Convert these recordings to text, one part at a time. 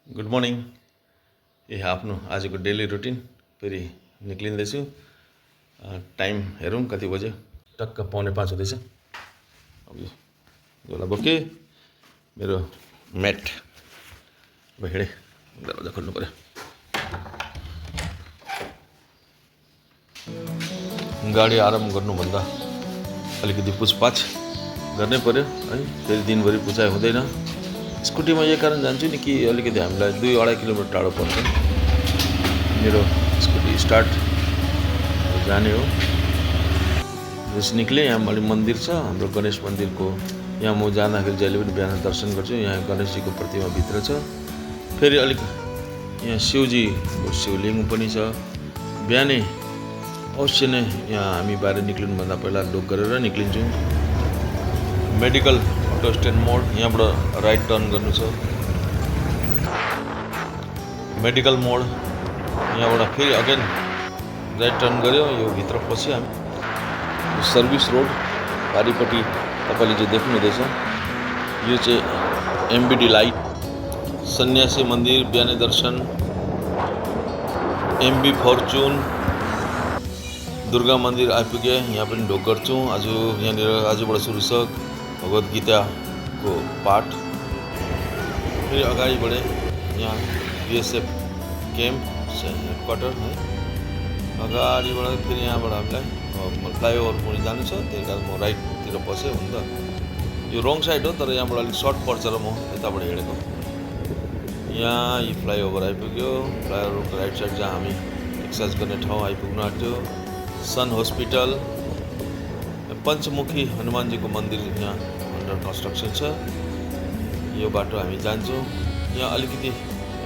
Good morning. आफ्नो आजको daily routine फेरि निक्लिँदैछु। टाइम हेरौँ कति बज्यो, टक्क 4:45 हुँदैछ। अब यो गोला बोके मेरो म्याट अब हिँडेँ, दरवाजा खोल्नु पऱ्यो। गाडी आराम गर्नुभन्दा अलिकति पुछपाछ गर्नै पऱ्यो है। फेरि दिनभरि पुछाइ हुँदैन। स्कुटीमा यो कारण जान्छु नि कि अलिकति हामीलाई 2-2.5 किलोमिटर टाढो पर्छ। मेरो स्कुटी स्टार्ट जाने हो। जस निक्लेँ, यहाँ अलि मन्दिर छ हाम्रो गणेश मन्दिरको। यहाँ म जाँदाखेरि जहिले पनि बिहान दर्शन गर्छु। यहाँ गणेशजीको प्रतिमा भित्र छ। फेरि अलिक यहाँ शिवजीको शिवलिङ्ग पनि छ। बिहानै अवश्य नै यहाँ हामी बाहिर निक्लिनुभन्दा पहिला ढोक गरेर निक्लिन्छौँ। मेडिकल अटो स्ट्यान्ड मोड, यहाँबाट राइट टर्न गर्नु छ। मेडिकल मोड, यहाँबाट फेरि अगेन राइट टर्न गऱ्यो। यो भित्र पस्यो हामी। सर्भिस रोड पारिपट्टि तपाईँले जो देख्नुहुँदैछ यो चाहिँ एमबिडी लाइट, सन्यासी मन्दिर, बिहानै दर्शन, एमबी फर्चुन, दुर्गा मन्दिर आइपुगे। यहाँ पनि ढोक गर्छौँ। आज यहाँनिर आजबाट सुरु छ भगवद् गीताको पाठ। फेरि अगाडि बढेँ, यहाँ बिएसएफ क्याम्प हेडक्वार्टर है। अगाडिबाट फेरि यहाँबाट हामीलाई फ्लाइओभर पनि जानु छ, त्यही कारण म राइटतिर पसेँ। हुन त यो रङ साइड हो, तर यहाँबाट अलिक सर्ट पर्छ र म यताबाट हिँडेको। यहाँ यो फ्लाइओभर आइपुग्यो। फ्लाइओभरको राइट साइड जहाँ हामी एक्सर्साइज गर्ने ठाउँ आइपुग्नु आँट्यो। सन हस्पिटल, पञ्चमुखी हनुमानजीको मन्दिर यहाँ अन्डर कन्स्ट्रक्सन छ। यो बाटो हामी जान्छौँ। यहाँ अलिकति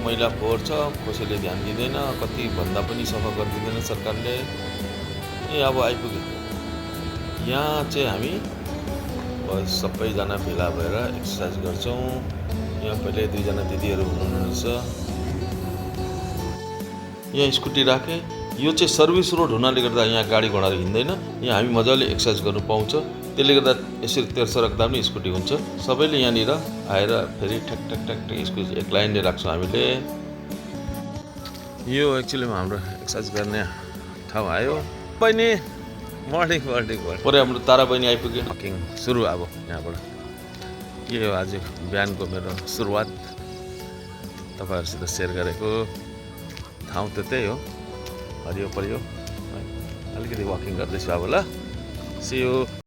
मैला फोहोर छ, कसैले ध्यान दिँदैन, कति भन्दा पनि सफा गरिदिँदैन सरकारले। अब आइपुग्यो। यहाँ चाहिँ हामी सबैजना भेला भएर एक्सर्साइज गर्छौँ। यहाँ पहिले 2जना दिदीहरू हुनुहुन्छ। यहाँ स्कुटी राखेँ। यो चाहिँ सर्भिस रोड हुनाले गर्दा यहाँ गाडी घोडाहरू हिँड्दैन। यहाँ हामी मजाले एक्सर्साइज गर्नु पाउँछ। त्यसले गर्दा यसरी तेर्सो राख्दा पनि स्कुटी हुन्छ। सबैले यहाँनिर आएर फेरि ठ्याक ठ्याक ठ्याक ठ्याक स्कुटी एक लाइनले राख्छौँ हामीले। यो एक्चुअलीमा हाम्रो एक्सर्साइज गर्ने ठाउँ आयो। बहिनी मर्निङ मर्निङ परे हाम्रो तारा बहिनी आइपुग्यो। वकिङ सुरु अब यहाँबाट। के हो आज बिहानको मेरो सुरुवात तपाईँहरूसित सेयर गरेको ठाउँ त त्यही हो, हरियो परियो। अलिकति वकिङ गर्दैछु अब। ल सी यू।